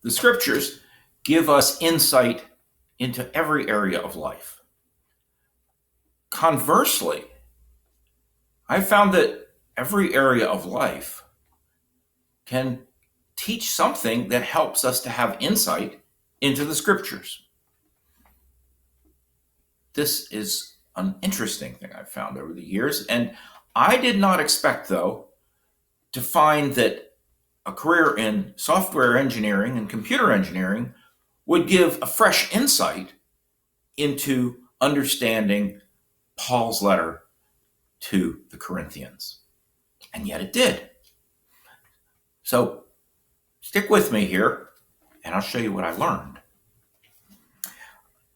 The scriptures give us insight into every area of life. Conversely, I found that every area of life can teach something that helps us to have insight into the scriptures. This is an interesting thing I've found over the years, and I did not expect, though, to find that a career in software engineering and computer engineering would give a fresh insight into understanding Paul's letter to the Corinthians. And yet it did. So stick with me here, and I'll show you what I learned.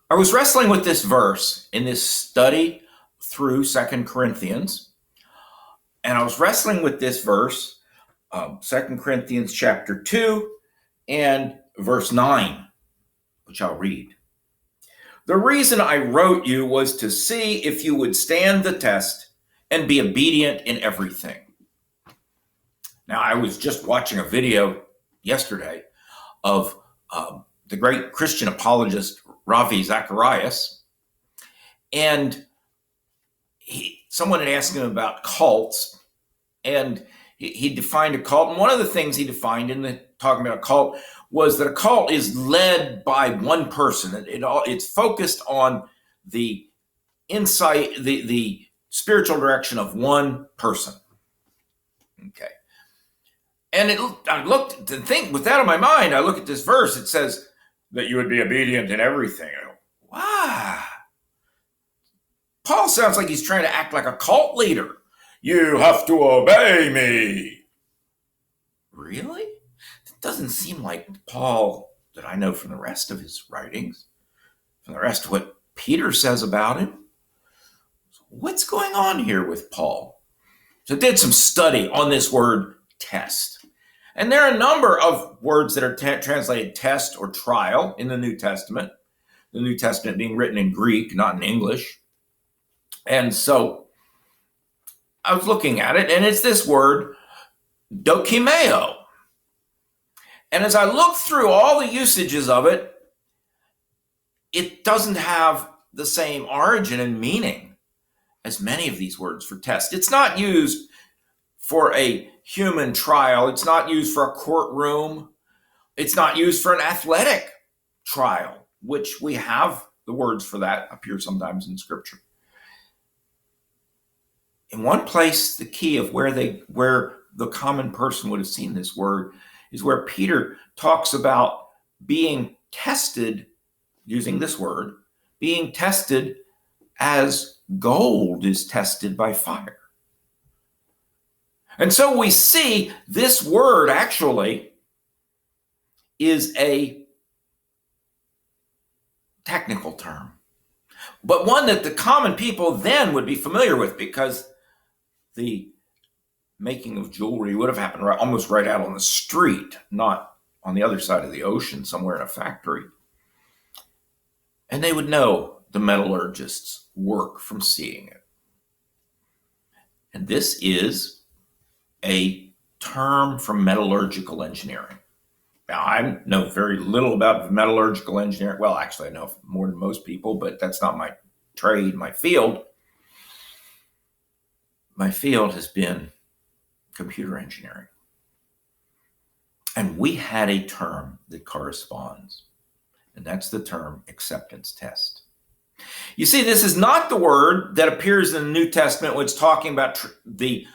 I was wrestling with this verse in this study through 2 Corinthians, and I was wrestling with this verse, 2 Corinthians chapter 2 and verse 9, which I'll read. The reason I wrote you was to see if you would stand the test and be obedient in everything. Now, I was just watching a video yesterday of the great Christian apologist Ravi Zacharias, and someone had asked him about cults, and he defined a cult. And one of the things he defined in talking about a cult was that a cult is led by one person. It's focused on the insight, the spiritual direction of one person. Okay. And I looked to think, with that in my mind, I look at this verse. It says that you would be obedient in everything. I go, wow. Paul sounds like he's trying to act like a cult leader. You have to obey me. Really? It doesn't seem like Paul that I know from the rest of his writings, from the rest of what Peter says about him. So what's going on here with Paul? So I did some study on this word test. And there are a number of words that are translated test or trial in the New Testament. The New Testament being written in Greek, not in English. And so I was looking at it, and it's this word, dokimeo. And as I looked through all the usages of it, it doesn't have the same origin and meaning as many of these words for test. It's not used for a human trial. It's not used for a courtroom. It's not used for an athletic trial, which we have the words for that appear sometimes in Scripture. In one place, the key of where the common person would have seen this word is where Peter talks about being tested, using this word, being tested as gold is tested by fire. And so we see this word actually is a technical term, but one that the common people then would be familiar with, because the making of jewelry would have happened almost right out on the street, not on the other side of the ocean, somewhere in a factory. And they would know the metallurgist's work from seeing it. And this is a term from metallurgical engineering. Now, I know very little about metallurgical engineering. Well, actually, I know more than most people, but that's not my trade, my field. My field has been computer engineering. And we had a term that corresponds, and that's the term acceptance test. You see, this is not the word that appears in the New Testament when it's talking about the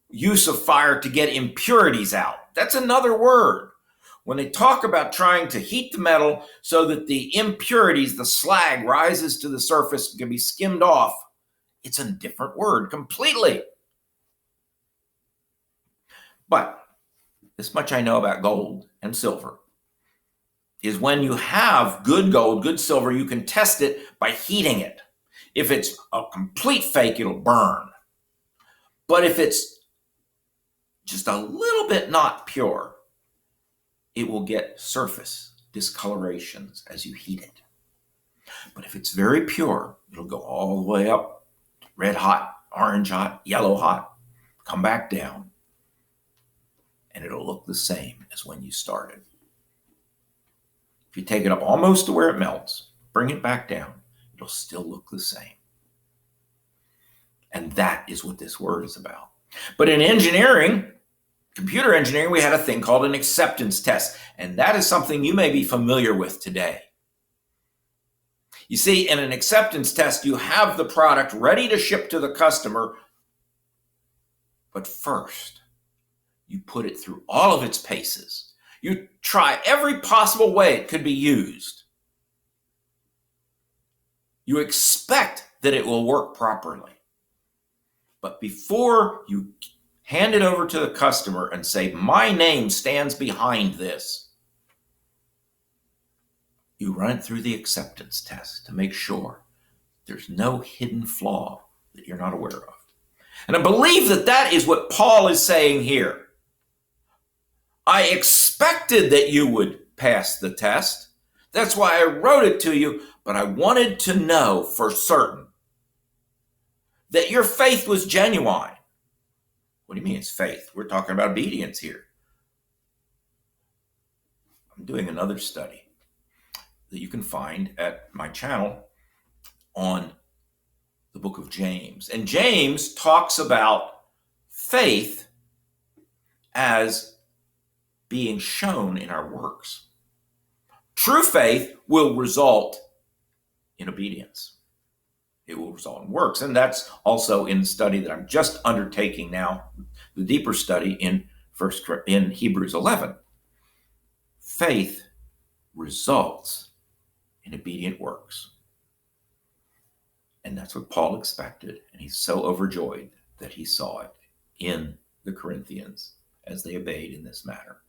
use of fire to get impurities out. That's another word. When they talk about trying to heat the metal so that the impurities, the slag, rises to the surface and can be skimmed off, it's a different word completely. But this much I know about gold and silver is when you have good gold, good silver, you can test it by heating it. If it's a complete fake, it'll burn. But if it's just a little bit not pure, it will get surface discolorations as you heat it. But if it's very pure, it'll go all the way up, red hot, orange hot, yellow hot, come back down, and it'll look the same as when you started. If you take it up almost to where it melts, bring it back down, it'll still look the same. And that is what this word is about. But in engineering, computer engineering, we had a thing called an acceptance test. And that is something you may be familiar with today. You see, in an acceptance test, you have the product ready to ship to the customer. But first, you put it through all of its paces. You try every possible way it could be used. You expect that it will work properly. But before you hand it over to the customer and say, my name stands behind this, you run it through the acceptance test to make sure there's no hidden flaw that you're not aware of. And I believe that that is what Paul is saying here. I expected that you would pass the test. That's why I wrote it to you, but I wanted to know for certain that your faith was genuine. What do you mean it's faith? We're talking about obedience here. I'm doing another study that you can find at my channel on the book of James. And James talks about faith as being shown in our works. True faith will result in obedience. It will result in works. And that's also in the study that I'm just undertaking now, the deeper study in Hebrews 11. Faith results in obedient works. And that's what Paul expected. And he's so overjoyed that he saw it in the Corinthians as they obeyed in this matter.